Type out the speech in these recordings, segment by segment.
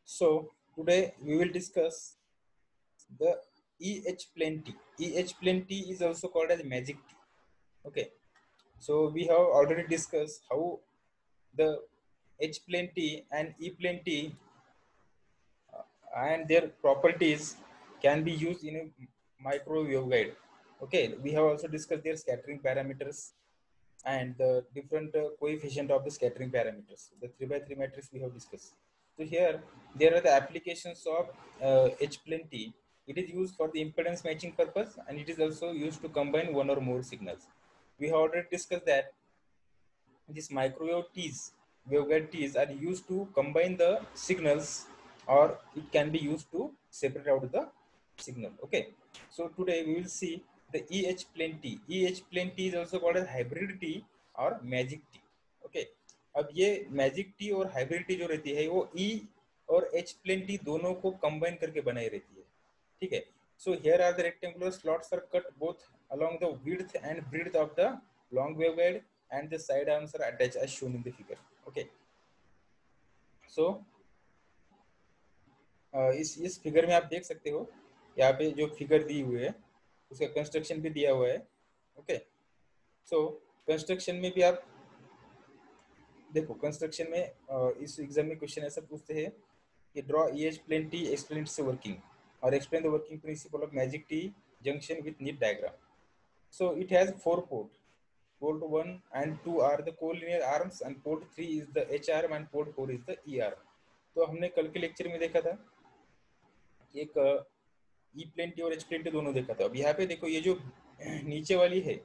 So today we will discuss the EH plane T. EH plane T is also called as magic T. Okay. So we have already discussed how the H plane T and E plane T and their properties can be used in a microwave waveguide. Okay. We have also discussed their scattering parameters and the different coefficient of the scattering parameters. The 3 by 3 matrix we have discussed. So here there are the applications of H-plane T. It is used for the impedance matching purpose and it is also used to combine one or more signals. We have already discussed that these microwave T's, waveguide T's are used to combine the signals or it can be used to separate out the signal. Okay. So today we will see the EH plane T. EH plane T is also called as hybrid T और magic T. Okay. अब ये magic T और hybrid T जो रहती है वो ई और H plane T दोनों को कंबाइन करके बनाई रहती है. ठीक है. So here are the rectangular slots are cut both along the width and breadth of the long waveguide and the side arms are attached as shown in the figure. Okay. So इस figure में आप देख सकते हो यहाँ पे जो figure दी हुई है उसका कंस्ट्रक्शन भी दिया हुआ है. ओके. सो कंस्ट्रक्शन में भी आप देखो कंस्ट्रक्शन में इस एग्जाम में क्वेश्चन ऐसा पूछते हैं कि draw EH plane T, explain its working और explain the working principle of magic T junction with neat diagram. So it has 4 ports. Port 1 and 2 are the collinear arms and port 3 is the H arm and port 4 is the E arm. तो हमने कल के lecture में देखा था कि एक ई plane T और एच प्लेन टी दोनों देखा था. अब यहाँ पे देखो ये जो नीचे वाली है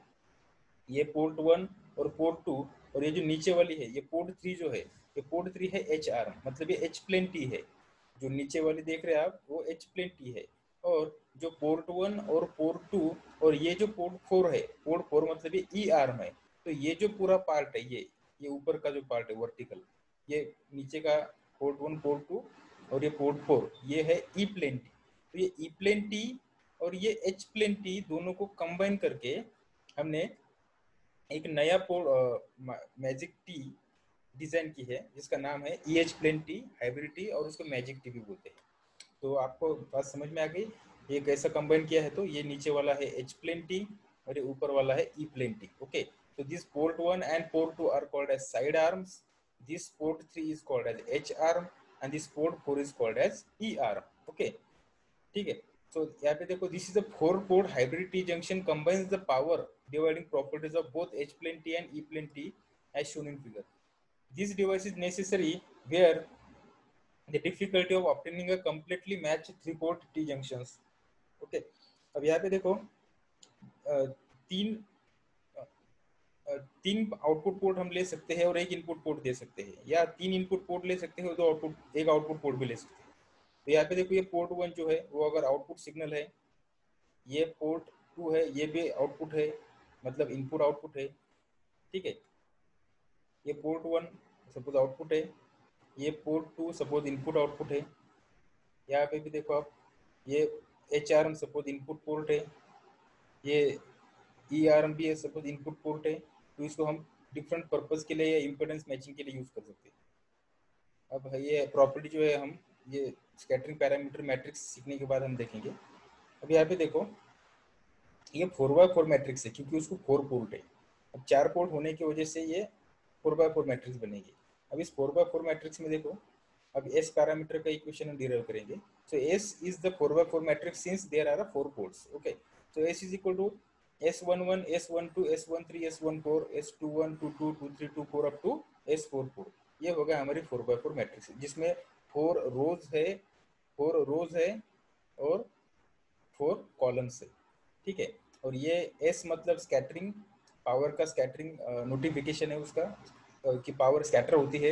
ये पोर्ट 1 और पोर्ट 2 और ये जो नीचे वाली है ये पोर्ट 3 जो है ये पोर्ट 3 है एच आर्म मतलब ये एच प्लेन टी है. जो नीचे वाली देख रहे हैं आप वो एच प्लेन टी है और जो पोर्ट 1 और पोर्ट 2 और ये जो पोर्ट 4 है पोर्ट 4 मतलब ये ई आर्म है. तो ये जो पूरा पार्ट है ये ऊपर का जो पार्ट है वर्टिकल ये नीचे का पोर्ट 1 पोर्ट 2 और ये पोर्ट 4 ये है ई प्लेन टी. तो ये ई प्लेन टी और ये एच प्लेन टी दोनों को कंबाइन करके हमने एक नया मैजिक टी डिजाइन की है जिसका नाम है EH plane T, hybrid T और उसको मैजिक टी भी बोलते हैं. तो आपको बात समझ में आ गई ये कैसा कंबाइन किया है. तो ये नीचे वाला है H प्लेन टी और ये ऊपर वाला है E प्लेन टी. ओके. तो this port 1 and port 2 are called as side arms. This port 3 is called as H arm and this port 4 is called as E arm. Okay. ठीक है. So यहाँ पे देखो this is a 4-port hybrid T junction combines the power dividing properties of both H plane T and E plane T as shown in figure. This device is necessary where the difficulty of obtaining a completely matched 3-port T junctions. Okay. अब यहाँ पे देखो तीन output port हम ले सकते हैं और एक इनपुट पोर्ट दे सकते हैं या 3 इनपुट पोर्ट ले सकते हैं तो एक आउटपुट पोर्ट भी ले सकते हैं. तो यहाँ पे देखो ये पोर्ट 1 जो है वो अगर आउटपुट सिग्नल है ये पोर्ट 2 है ये भी आउटपुट है मतलब इनपुट आउटपुट है. ठीक है. ये पोर्ट 1 सपोज आउटपुट है ये पोर्ट 2 सपोज इनपुट आउटपुट है. यहाँ पे भी देखो आप ये H arm suppose input port है ये ई आर्म भी है सपोज इनपुट पोर्ट है. तो इसको हम डिफरेंट पर्पज के लिए या इम्पेडेंस मैचिंग के लिए यूज कर सकते हैं. अब ये प्रॉपर्टी जो है हम ये स्कैटरिंग पैरामीटर मैट्रिक्स सीखने के बाद हम देखेंगे. अब यहाँ पे देखो ये 4x4 मैट्रिक्स है क्योंकि उसको 4 पोर्ट है. अब 4 पोर्ट होने की वजह से ये 4x4 मैट्रिक्स बनेगी. अब इस 4x4 मैट्रिक्स में देखो अब S पैरामीटर का इक्वेशन हम डिराइव करेंगे. So S is the 4x4 matrix since there are 4 ports. Okay. So S is equal to S11 S12 S13 S14 S21 22 23 24 up to S44. ये होगा हमारी 4x4 मैट्रिक्स जिसमें 4 रोज है और 4 कॉलम्स है. ठीक है. और ये S मतलब स्कैटरिंग पावर का स्कैटरिंग नोटिफिकेशन है उसका कि पावर स्कैटर होती है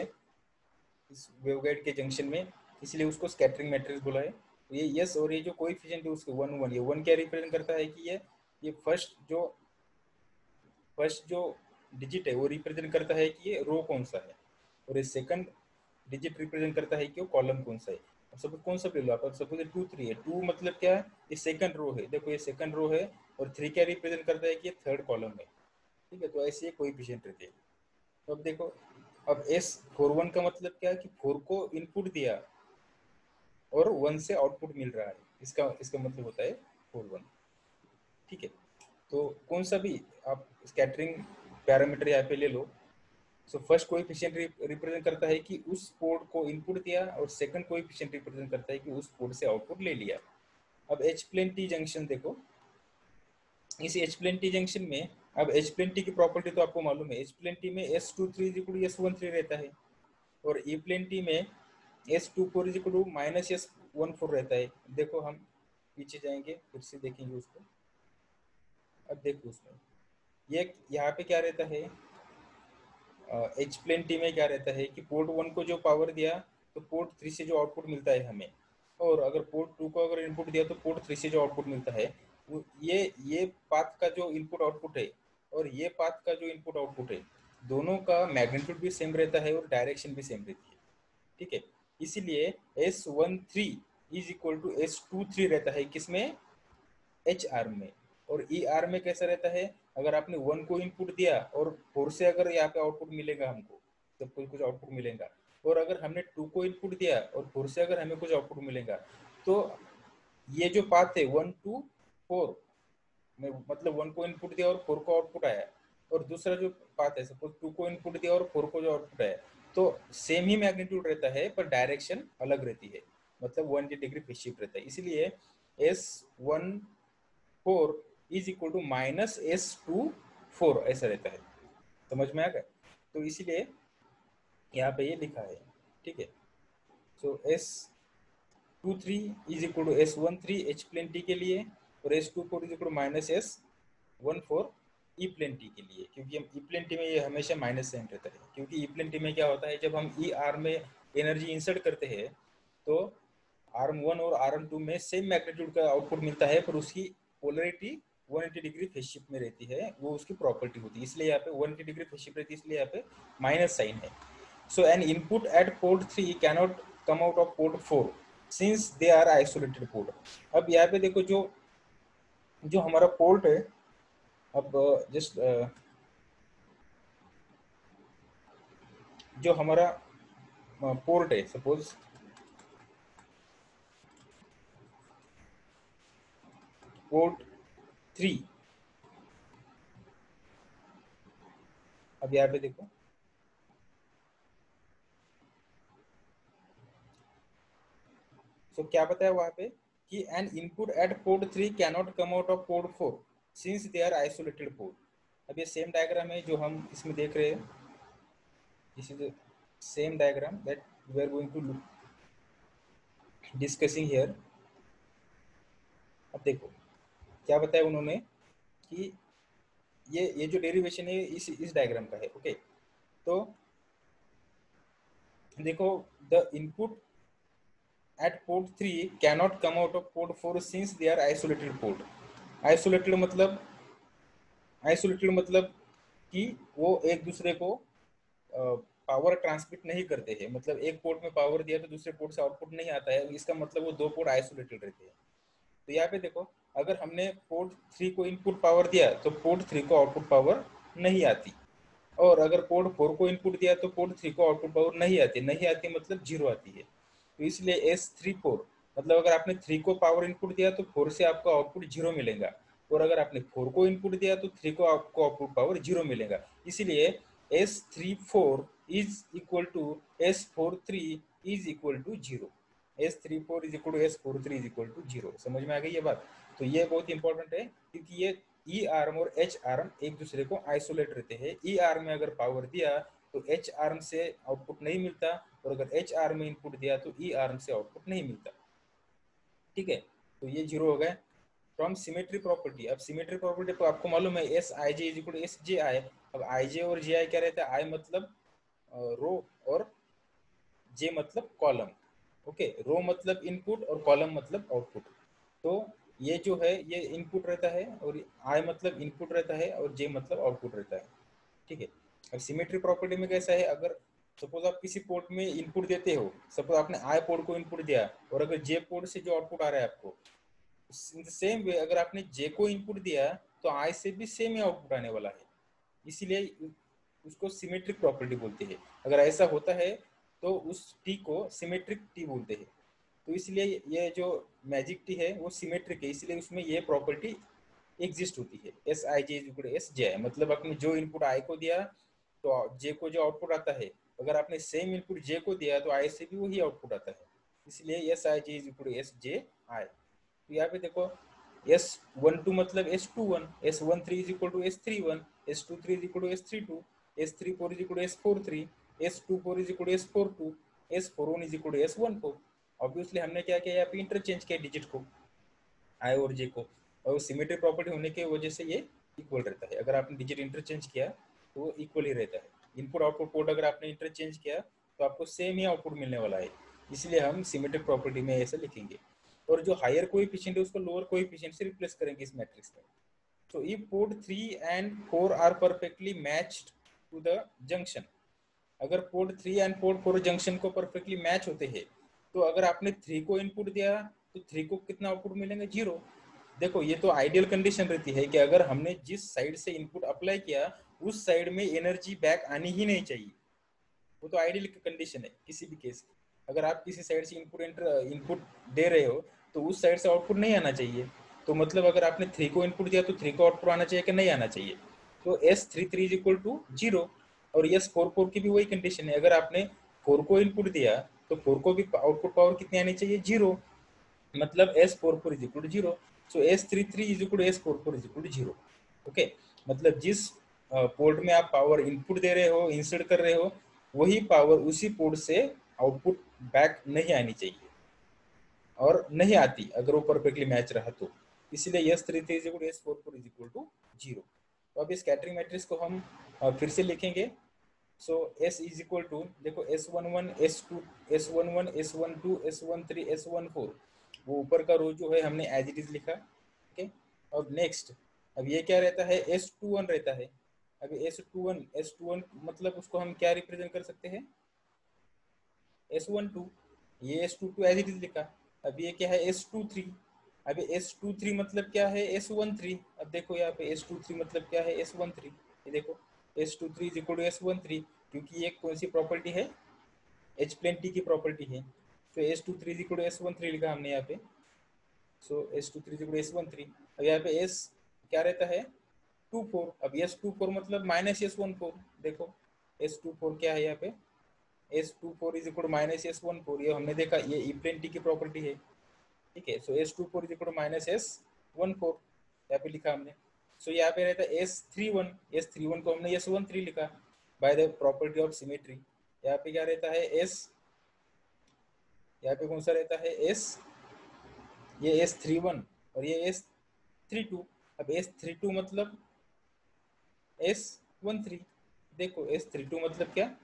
इस वेवगाइड के जंक्शन में इसलिए उसको स्कैटरिंग मैट्रिक्स बोला है. तो ये यस और ये जो कोएफिशिएंट है उसके 1 1 ये 1 क्या रिप्रेजेंट करता है कि ये फर्स्ट जो डिजिट है वो रिप्रेजेंट करता है कि ये रो कौन सा है और ये सेकंड डिजिट रिप्रेजेंट करता है कि वो कॉलम कौन सा है. सपोज कौन सा ले लो आप सपोज 2 3 है 2 मतलब क्या है ये सेकंड रो है. देखो ये सेकंड रो है और 3 क्या रिप्रेजेंट करता है कि ये थर्ड कॉलम है. ठीक है. तो ऐसे ये कोएफिशिएंट रहते हैं. तो अब देखो अब S41 का मतलब क्या है कि 4 को इनपुट दिया और 1 से आउटपुट मिल रहा है, इसका इसका मतलब होता है 4 1। ठीक है, तो कौन सा भी आप स्कैटरिंग पैरामीटर यहाँ पे ले लो। सो फर्स्ट कोएफिशिएंट रिप्रेजेंट करता है कि उस पोर्ट को इनपुट दिया, और सेकंड कोएफिशिएंट रिप्रेजेंट करता है कि उस पोर्ट से आउटपुट ले लिया। अब एच प्लेन टी जंक्शन देखो, इस एच प्लेन टी जंक्शन में, अब एच प्लेन टी की प्रॉपर्टी तो आपको मालूम है, एच प्लेन टी में S23 S13 रहता है, और ई प्लेन टी में S24 -S14 रहता है। देखो हम पीछे जाएंगे फिर से देखेंगे उसको। अब देखो उसमें ये यहाँ पे क्या रहता है, एच प्लेन टी में क्या रहता है कि पोर्ट 1 को जो पावर दिया तो पोर्ट 3 से जो आउटपुट मिलता है हमें, और अगर पोर्ट 2 को अगर इनपुट दिया तो पोर्ट 3 से जो आउटपुट मिलता है, ये पाथ का जो इनपुट आउटपुट है और ये पाथ का जो इनपुट आउटपुट है, दोनों का मैग्नीट्यूड भी सेम रहता है और डायरेक्शन भी सेम रहती है। ठीक है, इसीलिए S13 is equal to S23 रहता है किसमें, एच आर्म में। और ई आर्म में कैसा रहता है, अगर आपने 1 को इनपुट दिया और 4 से अगर यहाँ पे आउटपुट मिलेगा हमको, जब कोई कुछ आउटपुट मिलेगा, और अगर हमने 2 को इनपुट दिया और 4 से अगर हमें कुछ आउटपुट मिलेगा, तो ये जो पाथ है 1 2 4 में, मतलब 1 को इनपुट दिया और 4 को आउटपुट आया, और दूसरा जो पाथ है सपोज 2 को इनपुट दिया और 4 को जो आउटपुट आया, तो सेम ही मैग्नीट्यूड रहता है पर डायरेक्शन अलग रहती है, मतलब 180 डिग्री फेज शिफ्ट रहता है। इसलिए S14 is equal to -S24 ऐसा रहता है। समझ में आ गया? तो इसीलिए यहाँ पे ये लिखा है। ठीक है, so S23 is equal to S13 H plane T के लिए, और S24 is equal to -S14 E plane T के लिए, क्योंकि हम ई प्लेन टी में ये हमेशा माइनस साइन रहता है, क्योंकि ई प्लेन टी में क्या होता है, जब हम ई आर्म में एनर्जी इंसर्ट करते हैं तो आर्म 1 और आर्म 2 में सेम मैग्नीट्यूड का आउटपुट मिलता है, पर उसकी पोलरिटी 180 डिग्री फेज शिफ्ट में रहती है, वो उसकी प्रॉपर्टी होती है, इसलिए यहाँ पे 180 डिग्री फेज शिफ्ट रहती है, इसलिए यहाँ पे माइनस साइन है। So an input at port 3 cannot come out of port 4 since they are isolated port. अब यहाँ पे देखो जो जो हमारा पोर्ट है, अब जस्ट जो हमारा पोर्ट है, सपोज पोर्ट 3, अब यहाँ पे देखो तो क्या बताया वहां पे कि an input at port 3 cannot come out of port 4 since they are isolated port. अब ये सेम डायग्राम है जो हम इसमें देख रहे हैं, this is same diagram that we are going to discussing here. अब देखो क्या बताया उन्होंने कि ये जो डेरिवेशन है इस डायग्राम का है। ओके, तो देखो the input at port 3 cannot come out of port 4 since they are isolated port। Isolated मतलब, आइसोलेटेड मतलब कि वो एक दूसरे को पावर ट्रांसमिट नहीं करते हैं, मतलब एक पोर्ट में पावर दिया तो दूसरे पोर्ट से आउटपुट नहीं आता है, इसका मतलब वो दो पोर्ट आइसोलेटेड रहते हैं। तो यहाँ पे देखो अगर हमने पोर्ट 3 को इनपुट पावर दिया तो पोर्ट 3 को आउटपुट पावर नहीं आती, और अगर पोर्ट 4 को इनपुट दिया तो पोर्ट 3 को आउटपुट पावर नहीं आती मतलब जीरो आती है। तो इसलिए S34 मतलब अगर आपने 3 को पावर इनपुट दिया तो 4 से आपको आउटपुट जीरो मिलेगा, और अगर आपने 4 को इनपुट दिया तो 3 को आपको आउटपुट पावर जीरो मिलेगा। इसीलिए S34 is equal to S43 is equal to zero. S34 is equal to S43 is equal to zero. समझ में आ गई ये बात? तो ये बहुत इंपॉर्टेंट है, क्योंकि ये ई आर्म और एच आर्म एक दूसरे को आइसोलेट रहते हैं। ई आर्म में अगर पावर दिया तो एच आर्म से आउटपुट नहीं मिलता, और अगर एच आर्म में इनपुट दिया तो ई आर्म से आउटपुट नहीं मिलता। ठीक है, तो ये जीरो हो गए। फ्रॉम सिमेट्री प्रॉपर्टी, अब सिमेट्री प्रॉपर्टी तो आपको मालूम है S I J is equal to S J I. अब आई जे और जे आई क्या रहता है, आई मतलब रो और जे मतलब कॉलम। ओके, रो मतलब इनपुट और कॉलम मतलब आउटपुट। तो ये जो है ये इनपुट रहता है, और आई मतलब इनपुट रहता है, और जे मतलब आउटपुट रहता है। ठीक है, अब सिमेट्री प्रॉपर्टी में कैसा है, अगर सपोज आप किसी पोर्ट में इनपुट देते हो, सपोज आपने आई पोर्ट को इनपुट दिया, और अगर जे पोर्ट से जो आउटपुट आ रहा है आपको, सेम वे अगर आपने जे को इनपुट दिया तो आई से भी सेम ही आउटपुट आने वाला है। इसीलिए उसको सिमेट्रिक प्रॉपर्टी बोलते हैं। अगर ऐसा होता है तो उस टी को सिमेट्रिक टी बोलते हैं। तो इसलिए ये जो मैजिक टी है वो सिमेट्रिक है, इसलिए उसमें ये प्रॉपर्टी एग्जिस्ट होती है। S I J is equal S जे, मतलब आपने जो इनपुट आई को दिया तो जे को जो आउटपुट आता है, अगर आपने सेम इनपुट जे को दिया तो आई से भी वही आउटपुट आता है, इसलिए S I J is equal S J I. तो यहाँ पे देखो S12 मतलब S21, S13 is equal to S31, S23 is equal to S32, S34 is equal to S43, S24 is equal to S42, S41 is equal to S14। Obviously हमने क्या किया, यहाँ पे इंटरचेंज किया डिजिट को, आई और जे को, और सिमेट्री प्रॉपर्टी होने की वजह से ये इक्वल रहता है। अगर आपने डिजिट इंटरचेंज किया तो वो इक्वल ही रहता है। इनपुट आउटपुट पोर्ट अगर आपने इंटरचेंज किया तो आपको सेम ही आउटपुट मिलने वाला है, इसलिए हम सिमेट्रिक प्रॉपर्टी में ऐसे लिखेंगे। और जो हायर कोएफिशिएंट है उसको लोअर कोएफिशिएंट से रिप्लेस करेंगे इस मैट्रिक्स में। So if port 3 and 4 are perfectly matched to the junction, अगर पोर्ट 3 एंड पोर्ट 4 जंक्शन को परफेक्टली मैच होते हैं, तो अगर आपने 3 को इनपुट दिया तो 3 को कितना आउटपुट मिलेंगे, 0। देखो ये तो आइडियल कंडीशन रहती है कि अगर हमने जिस साइड से इनपुट अप्लाई किया उस साइड में एनर्जी बैक आनी ही नहीं चाहिए, वो तो आइडियल कंडीशन है किसी भी केस। अगर आप किसी साइड से इनपुट दे रहे हो तो उस साइड से आउटपुट नहीं आना चाहिए, तो मतलब अगर आपने 3 को इनपुट दिया तो 3 को आउटपुट आना चाहिए कि नहीं आना चाहिए। तो S33 इज इक्वल टू 0, और S44 की भी वही कंडीशन है। अगर आपने 4 को इनपुट दिया तो 4 को भी आउटपुट पावर कितनी आनी चाहिए, 0, मतलब S44 is equal to 0। So S33 is equal to S44 is equal to 0। Okay, मतलब जिस पोर्ट में आप पावर इनपुट दे रहे हो, इंसर्ट कर रहे हो, वही पावर उसी पोर्ट से आउटपुट बैक नहीं आनी चाहिए, और नहीं आती अगर वो परफेक्टली मैच रहा तो, इसलिए S33 is equal to S44 is equal to 0। तो अब इस स्कैटरिंग मैट्रिक्स को हम फिर से लिखेंगे। सो S इज इक्वल टू, देखो S11 S2 S11 S12 S13 S14, वो ऊपर का रो जो है हमने एज इट इज लिखा। ओके, अब नेक्स्ट, अब ये क्या रहता है, S21 रहता है। अभी S21 मतलब उसको हम क्या रिप्रेजेंट कर सकते हैं, S12, ये S22 एज इट इज लिखा। अब ये क्या है, S23। अभी S23 मतलब क्या है, S13। अब देखो यहाँ पे S23 मतलब क्या है, S13। ये देखो S23 is equal to S13, क्योंकि ये कौन सी प्रॉपर्टी है, एच प्लेन टी की प्रॉपर्टी है। तो S23 is equal to S13 लिखा हमने यहाँ पे। So S23 is equal to S13। अब यहाँ पे S क्या रहता है, 24। अब S24 मतलब माइनस S14। देखो S24 क्या है यहाँ पे, S24 is equal to minus S14। ये हमने देखा, ये ई प्लेन टी की प्रॉपर्टी है, ठीक है। So S24 is equal to minus S14 यहाँ पे लिखा हमने। सो यहाँ पे रहता है S31 को हमने S13 लिखा by the property of symmetry. यहाँ पे क्या रहता है, यहाँ पे कौन सा रहता है, ये S31 और ये S32। अब S32 मतलब S13। देखो S32 मतलब क्या,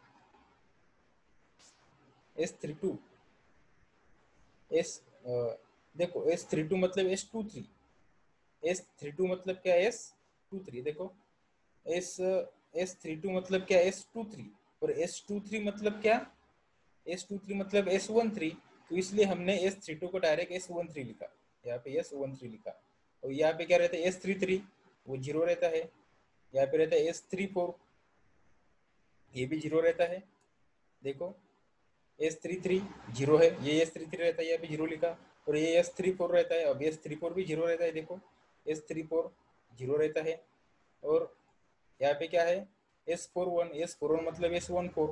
S32 S देखो S32 मतलब S32 मतलब क्या, S23। देखो S32 मतलब क्या, S23, और S23 मतलब क्या, S23 मतलब S13। तो इसलिए हमने S32 को डायरेक्ट S13 लिखा, यहाँ पे S13 लिखा। और यहाँ पे क्या रहता है, S33 वो 0 रहता है। यहाँ पे रहता है S34, ये भी 0 रहता है। देखो S33 0 है, ये S33 रहता है, यहाँ पे 0 लिखा। और ये S34 रहता है, अब S34 भी 0 रहता है। देखो S34 0 रहता है। और यहाँ पे क्या है, S41 मतलब S14।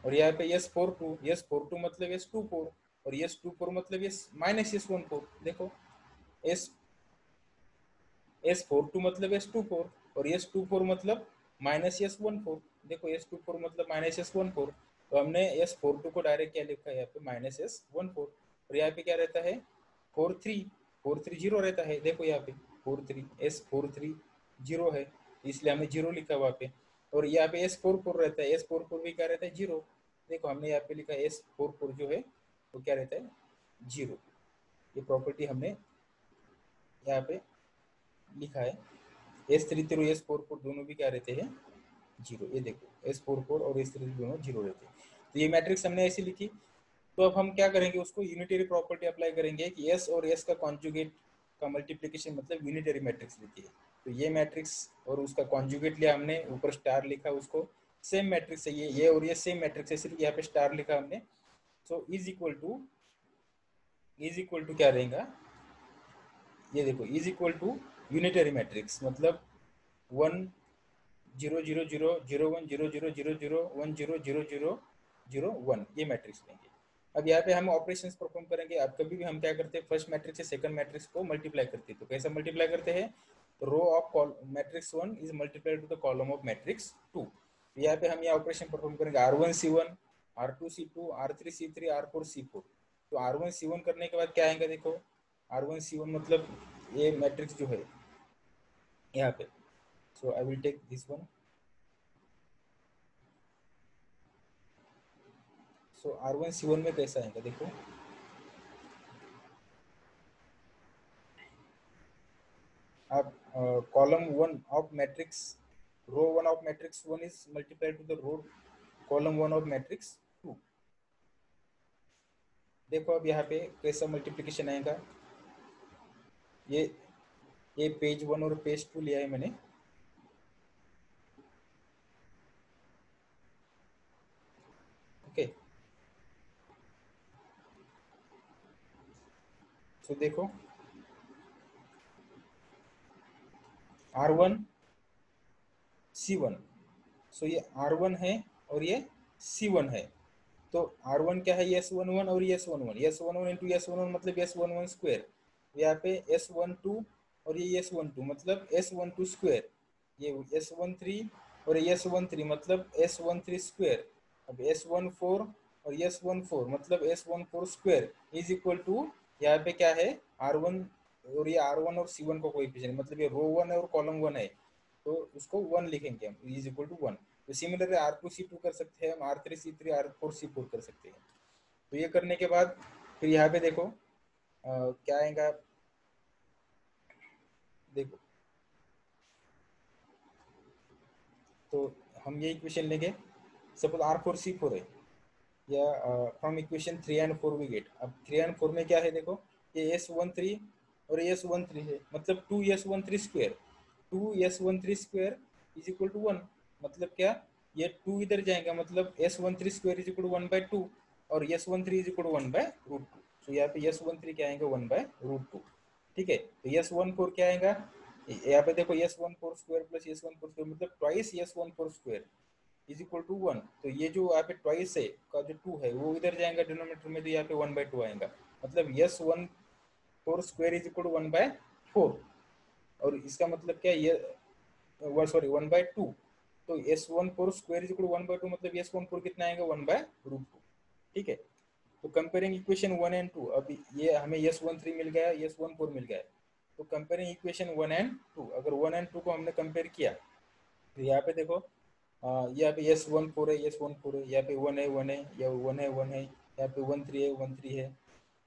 और यहाँ पे S42 मतलब S24। और S24 मतलब माइनस S14। देखो S42 मतलब S24, और S24 मतलब माइनस S14। देखो S24 मतलब माइनस S14। तो हमने S42 को डायरेक्ट क्या लिखा है यहाँ पे, माइनस S14। और यहाँ पे क्या रहता है, 43 0 रहता है। देखो यहाँ पे 43 0 है, इसलिए हमने 0 लिखा वहाँ पे। और यहाँ पे S44 रहता है, S44 भी क्या रहता है, 0। देखो हमने यहाँ पे लिखा S44 जो है वो क्या रहता है, 0। ये प्रॉपर्टी हमने यहाँ पे लिखा है। S33 और S44 दोनों भी क्या रहते हैं, 0। ये देखो S44 और S33 दोनों 0 रहते हैं। तो ये मैट्रिक्स हमने ऐसे लिखी। तो अब हम क्या करेंगे, उसको यूनिटरी प्रॉपर्टी अप्लाई करेंगे कि S और S का कॉन्जुगेट का मल्टीप्लिकेशन मतलब यूनिटरी मैट्रिक्स रहती है। तो ये मैट्रिक्स और उसका कॉन्जुगेट लिया हमने, ऊपर स्टार लिखा, उसको सेम मैट्रिक्स है ये और ये सेम मैट्रिक्स है, सिर्फ यहाँ पे स्टार लिखा हमने। So is equal to is equal to क्या रहेगा, ये देखो is equal to unitary matrix, मतलब 1 0 0 0 0 0 0 0 1 0 0 0 0 1 ये मैट्रिक्स लेंगे। अब यहाँ पे हम ऑपरेशंस परफॉर्म करेंगे। अब कभी भी हम क्या करते हैं, फर्स्ट मैट्रिक्स से सेकंड मैट्रिक्स को मल्टीप्लाई करते हैं। तो कैसा मल्टीप्लाई करते हैं, row of matrix 1 is multiplied to the column of matrix 2। यहाँ पे हम ये ऑपरेशन परफॉर्म करेंगे, R1 C1 R2 C2 R3 C3 R4 C4। तो R1 C1 करने के बाद क्या आएगा, देखो R1 C1 मतलब ये मैट्रिक्स जो है यहाँ पे, so I will take this one. So R1 C1 में कैसा आएगा, देखो आप column 1 of matrix row 1 of matrix 1 is multiplied to the row column 1 of matrix 2। देखो अब यहाँ पे कैसा मल्टीप्लिकेशन आएगा, ये पेज 1 और पेज 2 लिया है मैंने। ओके तो देखो R1 C1, सो ये R1 है और ये C1 है। तो R1 क्या है, S11 और S11, S11 इंटू S11 मतलब S11 स्क्वायर, यहाँ पे S12 और ये S12 मतलब S12 स्क्वायर, ये S13 और ये S13 मतलब S13 स्क्वायर। अब S14 और S14 मतलब S14 square is equal to, यहाँ पे क्या है R1 और ये R1 और C1 को कोएफिशिएंट, मतलब ये रो 1 है और कॉलम 1 है, तो उसको 1 लिखेंगे हम, इज इक्वल टू 1। तो सिमिलरली R2 C2 कर सकते हैं हम, R3 C3 R4 C4 कर सकते हैं। तो ये करने के बाद फिर यहाँ पे देखो क्या आएगा, देखो तो हम ये इक्वेशन लेंगे, सपोज R4 C4 है, या from equation 3 and 4 we get. अब 3 एंड 4 में क्या है, देखो ये S13 और S13 है, मतलब 2S13 square, 2S13 square is equal to 1। मतलब क्या, ये 2 इधर जाएगा, मतलब S13 square is equal to 1/2 और S13 इज इक्वल टू 1/√2। तो यहाँ पे S13 क्या आएगा, 1/√2। ठीक है, तो S14 क्या आएगा, यहाँ पे देखो S14 square plus S14 square मतलब twice S14 square is equal to 1। तो ये जो यहाँ पे ट्वाइस है का जो 2 है वो इधर जाएगा डिनोमिनेटर में, तो यहाँ पे 1/2 आएगा, मतलब S14 square is equal to 1/4। और इसका मतलब क्या है, ये सॉरी 1/2। तो S14 square is equal to 1/2 मतलब S14 कितना आएगा, 1/√2। ठीक है, तो कंपेयरिंग इक्वेशन 1 एंड 2, अब ये हमें S13 मिल गया, S14 मिल गया। तो कंपेयरिंग इक्वेशन 1 एंड 2, अगर 1 एंड 2 को हमने कंपेयर किया, तो यहाँ पे देखो यहाँ पे S14 है, S14 है, यहाँ पे 1 है 1 है, या 1 है 1 है, यहाँ पे 13 है 13 है,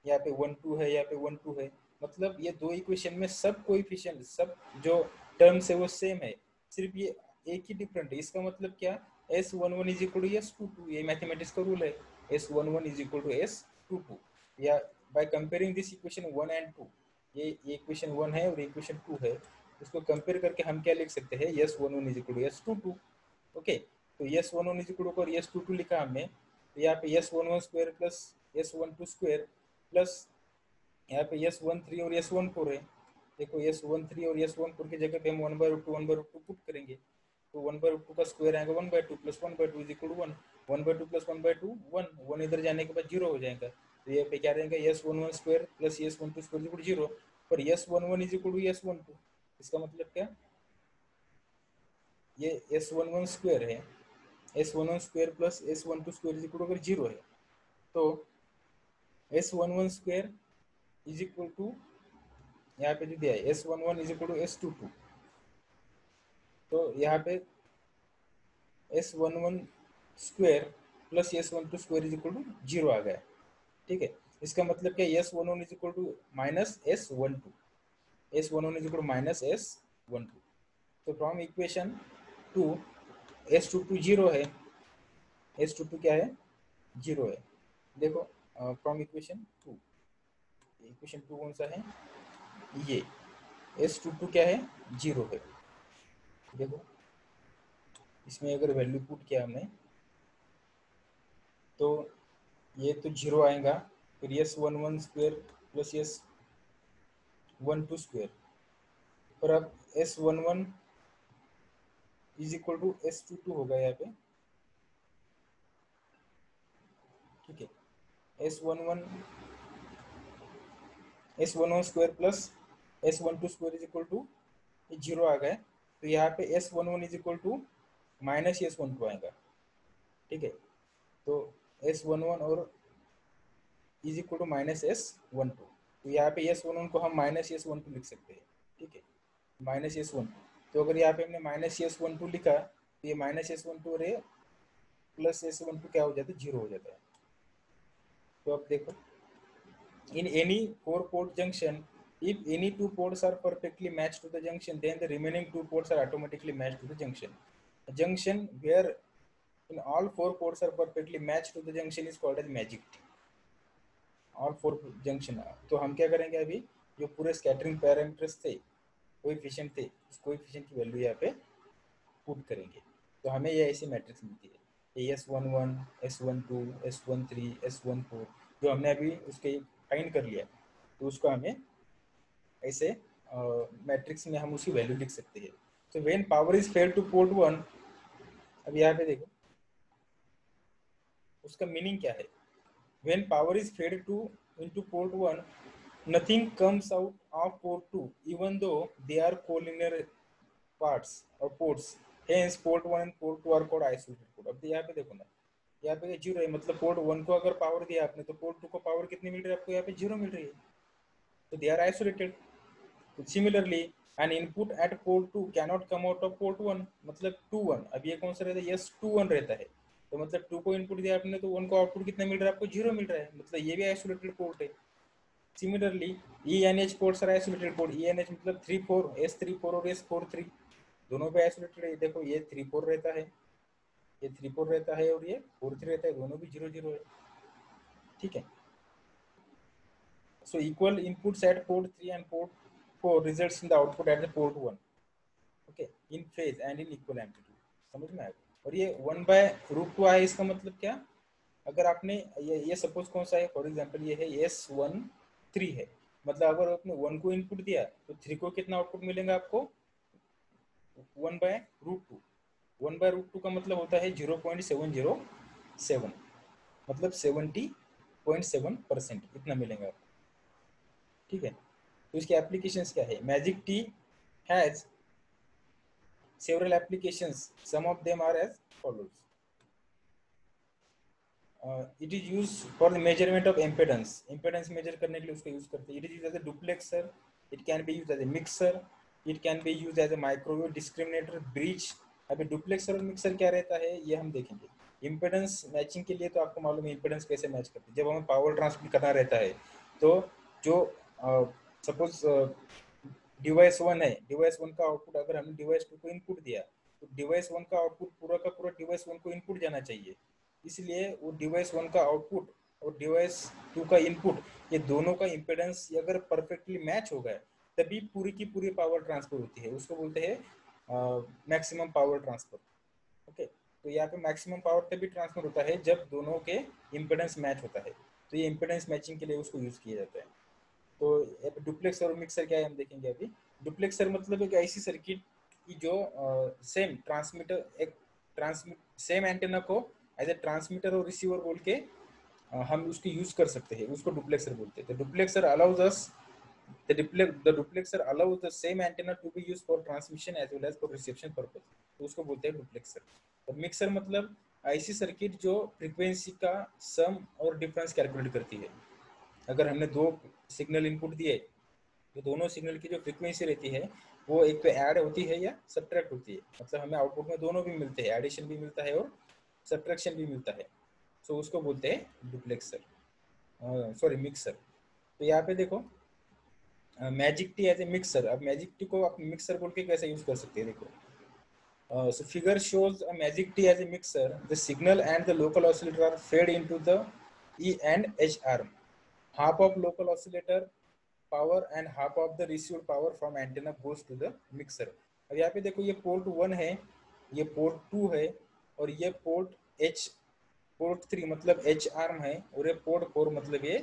यहाँ पे 12 है, यहाँ पे 12 है। मतलब ये दो इक्वेशन में सब कोएफिशिएंट, सब जो टर्म्स है वो सेम है, सिर्फ ये एक ही डिफरेंट है। इसका मतलब क्या, S11 is equal to S22, ये मैथमेटिक्स का रूल है, S11 is equal to S22। या by comparing this equation 1 and 2, ये इक्वेशन 1 है और इक्वेशन 2 है, उसको कंपेयर करके हम क्या लिख सकते हैं, S11 is equal to S22। Okay, तो S11 इज इक्वल टू और S22 लिखा हमने, तो यहाँ पे S11 square plus S12 square plus यहाँ पे S13 और S14 है। देखो S13 और S14 की जगह पे हम 1/√2 पुट करेंगे, तो 1/√2 का स्क्वायर आएगा 1/2 plus 1/2 is equal to 1। 1/2 plus 1/2 1, 1 इधर जाने के बाद 0 हो जाएगा। तो ये पे क्या रहेगा, S11 square plus S12 square equal 0, पर S11 is equal to S12। इसका मतलब क्या, ये S11 स्क्वायर है, S11 square plus S12 square is equal to अगर 0 है, तो S11 square is equal to, यहाँ पे जो दिया है S11 is equal to S22, तो यहाँ पे S11 square plus S12 square is equal to 0 आ गया। ठीक है, इसका मतलब क्या, S11 is equal to minus S12, S11 is equal to minus S12। तो फ्रॉम इक्वेशन 2 S22 0 है, S22 क्या है, 0 है। देखो फ्रॉम इक्वेशन 2, इक्वेशन 2 कौन सा है, ये S22 क्या है, 0 है। देखो इसमें अगर वैल्यू पुट किया हमने, तो ये तो 0 आएगा, फिर S11 square plus S12 square, और अब S11 is equal to S22 होगा यहाँ पे, ठीक है। S11 square plus S12 square is equal to 0 आ गया, तो यहाँ पे S11 is equal to minus S12 आएगा, ठीक है। तो S11 और is equal to minus S12, तो यहाँ पे S11 को हम माइनस S12 लिख सकते हैं, ठीक है, माइनस S12। तो अगर यहाँ पे हमने माइनस S12 लिखा तो ये माइनस S12 और ये प्लस S12 क्या हो जाता है, 0 हो जाता है। तो अब देखो, in any four port junction, if any two ports are perfectly matched to the junction, then the remaining two ports are automatically matched to the junction. A junction where in all four ports are perfectly matched to the junction is called as magic T. All four junction, तो हम क्या करेंगे, अभी जो पूरे scattering parameters थे, coefficient थे, उस कोएफिशिएंट की वैल्यू यहाँ पे पुट करेंगे, तो हमें ये ऐसी मैट्रिक्स मिलती है, S11, S12, S13, S14, जो हमने अभी उसके फाइंड कर लिया, तो उसको हमें ऐसे मैट्रिक्स में हम उसकी वैल्यू लिख सकते हैं। तो when power is fed to port 1, अब यहाँ पे देखो उसका मीनिंग क्या है। When power is fed to into port 1, nothing comes out of port 2 even though they are colinear parts और ports, hence port 1 and port 2 are called isolated port. अब यहाँ पे देखो ना, यहाँ पे 0 है, मतलब पोर्ट 1 को अगर पावर दिया आपने तो पोर्ट 2 को पावर कितनी मिल रही है आपको, यहाँ पे 0 मिल रही है, तो they are isolated. Similarly, an input at port 2 cannot come out of port 1, मतलब 2 1, अब ये कौन सा रहता है, यस 2 1 रहता है, तो मतलब 2 को इनपुट दिया आपने तो 1 को आउटपुट कितना मिल रहा है आपको, 0 मिल रहा है, मतलब ये भी आइसोलेटेड पोर्ट है। Similarly, ENH ports are isolated port, ENH मतलब 3 4, S34 और S43 दोनों पे आइसोलेटेड है। देखो ये 3 4 रहता है, ये 3 4 रहता है और ये 4 3 रहता है, दोनों भी 0 0 है, ठीक है। So equal inputs at port 3 and port 4 results in the output at the port 1, okay, in phase and in equal amplitude, समझ में आया। और ये 1/√2 आया, इसका मतलब क्या, अगर आपने ये सपोज कौन सा है, फॉर एग्जांपल ये है S13 है, मतलब अगर आपने 1 को इनपुट दिया तो 3 को कितना आउटपुट मिलेगा आपको, 1/√2। 1/√2 का मतलब होता है 0.707, मतलब 70.7% इतना मिलेगा आपको, ठीक है। तो इसकी एप्लीकेशंस क्या है, magic T has several applications, some of them are as follows. It is used for the measurement of impedance measure करने के लिए उसका यूज करते हैं। It is used as a duplexer, it can be used as a mixer, it can be used as a microwave discriminator, bridge। अभी duplexer और mixer क्या रहता है ये हम देखेंगे। इम्पेडेंस मैचिंग के लिए तो आपको मालूम है इम्पेडेंस कैसे मैच करते हैं, जब हमें पावर ट्रांसमिट करना रहता है तो जो सपोज डिवाइस 1 है, डिवाइस 1 का आउटपुट अगर हमने डिवाइस 2 को इनपुट दिया तो डिवाइस 1 का आउटपुट पूरा का पूरा डिवाइस 1 को इनपुट जाना चाहिए, इसलिए वो डिवाइस 1 का आउटपुट और डिवाइस 2 का इनपुट, ये दोनों का इम्पेडेंस अगर परफेक्टली मैच हो गया तभी पूरी की पूरी पावर ट्रांसफर होती है, उसको बोलते हैं मैक्सिमम पावर ट्रांसफर, ओके। तो यहाँ पे मैक्सिमम पावर तभी ट्रांसफर होता है जब दोनों के इम्पेडेंस मैच होता है, तो ये इम्पेडेंस मैचिंग के लिए उसको यूज किया जाता है। तो डुप्लेक्सर और मिक्सर क्या है हम देखेंगे अभी। डुप्लेक्सर मतलब एक ऐसी सर्किट की जो सेम ट्रांसमीटर, एक ट्रांसमिट सेम एंटेना को एज ए ट्रांसमीटर और रिसीवर बोल के हम उसको यूज कर सकते हैं, उसको डुप्लेक्सर बोलते हैं। तो duplexer allows us the duplexer allows the same antenna to be used for transmission as well as for reception purpose, तो उसको बोलते हैं डुप्लेक्सर। और मिक्सर मतलब ऐसी सर्किट जो फ्रीक्वेंसी का सम और डिफरेंस कैलकुलेट करती है। अगर हमने दो सिग्नल इनपुट दिए तो दोनों सिग्नल की जो फ्रीक्वेंसी रहती है वो एक तो ऐड होती है या सब्ट्रैक्ट होती है, मतलब हमें आउटपुट में दोनों भी मिलते हैं, एडिशन भी मिलता है और सब्ट्रैक्शन भी मिलता है, सो उसको बोलते हैं डुप्लेक्सर, सॉरी मिक्सर। तो यहाँ पे देखो magic T as a mixer, अब मैजिक टी को आप मिक्सर बोल के कैसे यूज कर सकते हैं, देखो so figure shows a magic T as a mixer, the signal and the local oscillator are fed into the E and H arm, half of local oscillator power and half of the received power from antenna goes to the mixer। अब यहाँ पे देखो ये port 1 है, ये port 2 है और ये पोर्ट 3 मतलब H आर्म है और ये पोर्ट 4 मतलब ये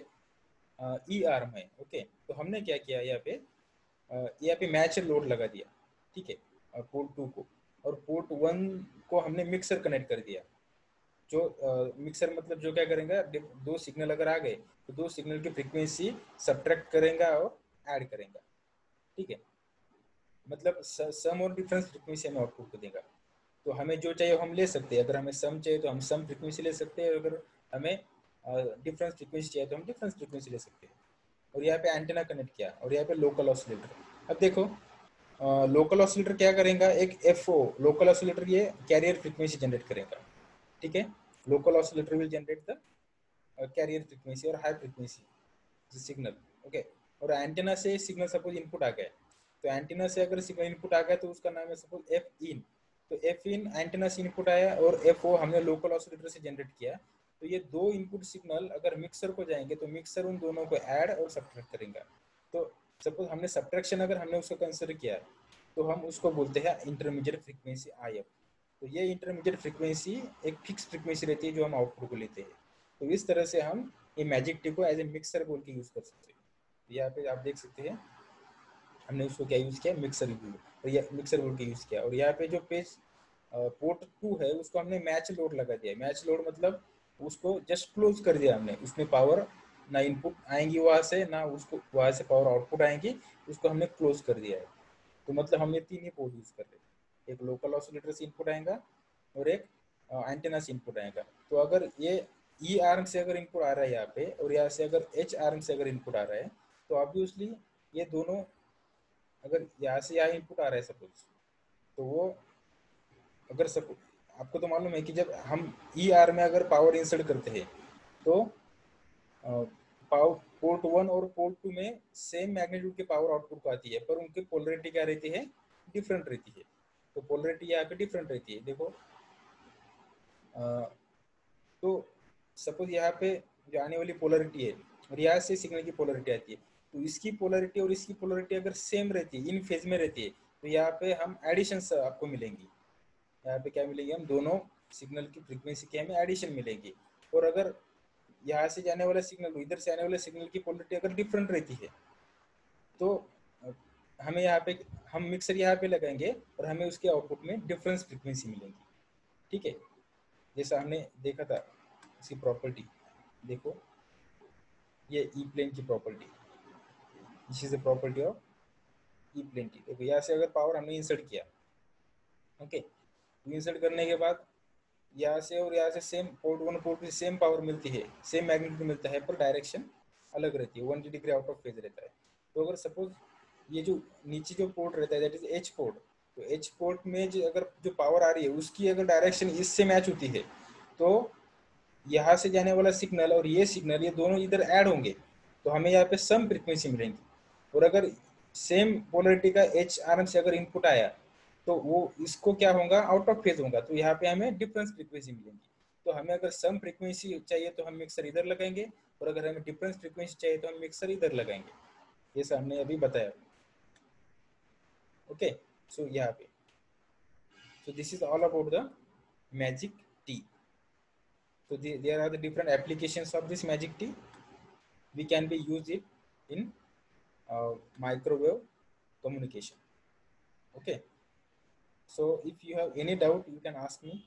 ई आर्म है। ओके, तो हमने क्या किया यहाँ पे मैच लोड लगा दिया, ठीक है, पोर्ट 2 को, और पोर्ट 1 को हमने मिक्सर कनेक्ट कर दिया। जो मिक्सर मतलब जो क्या करेंगे, दो सिग्नल अगर आ गए तो दो सिग्नल की फ्रीक्वेंसी सब्ट्रैक्ट करेंगे और ऐड करेंगे, ठीक है। मतलब सम और डिफरेंस फ्रीक्वेंसी हमें आउटपुट को देगा। तो हमें जो चाहिए वो हम ले सकते हैं। अगर हमें सम चाहिए तो हम सम फ्रीक्वेंसी ले सकते हैं, अगर हमें डिफरेंस फ्रीक्वेंसी चाहिए तो हम डिफरेंस फ्रीक्वेंसी ले सकते हैं। और यहाँ पे एंटेना कनेक्ट किया, और यहाँ पे लोकल ऑसिलेटर। अब देखो, लोकल ऑसिलेटर क्या करेगा, एक एफओ लोकल ऑसिलेटर ये कैरियर फ्रीक्वेंसी जनरेट करेगा, ठीक है। Local oscillator will generate the carrier frequency और हाई फ्रीक्वेंसी सिग्नल, ओके। और एंटेना से सिग्नल सपोज इनपुट आ गया, तो एंटेना से अगर सिग्नल इनपुट आ गया तो उसका नाम है सपोज एफ इन। तो एफ इन एंटेना से इनपुट आया, और एफ ओ हमने लोकल ऑसिलेटर से जनरेट किया। तो ये दो इनपुट सिग्नल अगर मिक्सर को जाएंगे तो मिक्सर उन दोनों को ऐड और सब्ट्रैक्ट करेगा। तो सपोज हमने सब्ट्रैक्शन अगर हमने उसको कंसिडर किया, तो हम उसको बोलते हैं इंटरमीडिएट फ्रीक्वेंसी आई एफ। तो ये इंटरमीडिएट फ्रीक्वेंसी एक फिक्स फ्रीक्वेंसी रहती है जो हम आउटपुट को लेते हैं। तो इस तरह से हम ये मैजिक टी को एज ए मिक्सर बोल के यूज कर सकते हैं। यहाँ पे आप देख सकते हैं हमने उसको क्या यूज किया, मिक्सर व्यू, और ये मिक्सर बोल के यूज किया। और यहाँ पे जो पेज पोर्ट 2 है उसको हमने मैच लोड लगा दिया। मैच लोड मतलब उसको जस्ट क्लोज कर दिया हमने, उसमें पावर ना इनपुट आएंगी वहां से, ना उसको वहां से पावर आउटपुट आएंगी, उसको हमने क्लोज कर दिया है। तो मतलब हम ये तीन ही पोर्ट यूज कर रहे हैं, एक लोकल ऑसिलेटर से इनपुट आएगा, और एक एंटेना से इनपुट आएगा। तो अगर ये ई आर्म से अगर इनपुट आ रहा है यहाँ पे, और यहाँ से अगर एच आर्म से अगर इनपुट आ रहा है, तो ऑब्वियसली ये दोनों, अगर यहाँ से यहाँ इनपुट आ रहा है सपोज, तो वो अगर सपोज, आपको तो मालूम है कि जब हम ई आर में अगर पावर इंसर्ट करते हैं तो पावर पोर्ट 1 और पोर्ट 2 में सेम मैग्नीट्यूड की पावर आउटपुट को आती है, पर उनकी पोलरिटी क्या रहती है, डिफरेंट रहती है। तो पोलरिटी यहाँ पे डिफरेंट रहती है, देखो। तो सपोज यहाँ पे जो आने वाली पोलरिटी है, और यहाँ से सिग्नल की पोलरिटी आती है, तो इसकी पोलरिटी और इसकी पोलरिटी अगर सेम रहती है, इन फेज में रहती है, तो यहाँ पे हम एडिशन आपको मिलेंगी। यहाँ पे क्या मिलेगी, हम दोनों सिग्नल की फ्रीक्वेंसी की हमें एडिशन मिलेगी। और अगर यहाँ से जाने वाला सिग्नल, इधर से आने वाले सिग्नल की पोलरिटी अगर डिफरेंट रहती है, तो हमें यहाँ पे, हम मिक्सर यहाँ पे लगाएंगे और हमें उसके आउटपुट में डिफरेंस फ्रीक्वेंसी मिलेंगी, ठीक है। जैसा हमने देखा था इसकी प्रॉपर्टी, देखो ये ई प्लेन की property, this is the property of E plane की। देखो यहाँ से अगर पावर हमने इंसर्ट किया, ओके, तो इंसर्ट करने के बाद यहाँ से और यहाँ से same port 1 port 2 same power मिलती है, सेम मैग्नीट्यूड मिलता है, पर डायरेक्शन अलग रहती है, 180 डिग्री आउट ऑफ फेज रहता है। तो अगर सपोज ये जो नीचे जो पोर्ट रहता है दैट इज एच पोर्ट, तो एच पोर्ट में जो अगर जो पावर आ रही है उसकी अगर डायरेक्शन इससे मैच होती है, तो यहाँ से जाने वाला सिग्नल और ये सिग्नल ये दोनों इधर ऐड होंगे, तो हमें यहाँ पे सम फ्रीक्वेंसी मिलेंगी। और अगर सेम पोलरिटी का एच आर्म से अगर इनपुट आया, तो वो इसको क्या होगा, आउट ऑफ फेज होगा, तो यहाँ पे हमें डिफरेंस फ्रीक्वेंसी मिलेंगी। तो हमें अगर सम फ्रीक्वेंसी चाहिए तो हम मिक्सर इधर लगाएंगे, और अगर हमें डिफरेंस फ्रीक्वेंसी चाहिए तो हम मिक्सर इधर लगाएंगे, जैसा हमने अभी बताया। ओके, सो यहाँ पे, so this is all about the magic tea. So there are the different applications of this magic tea. We can be use it in microwave communication. Okay, so if you have any doubt you can ask me.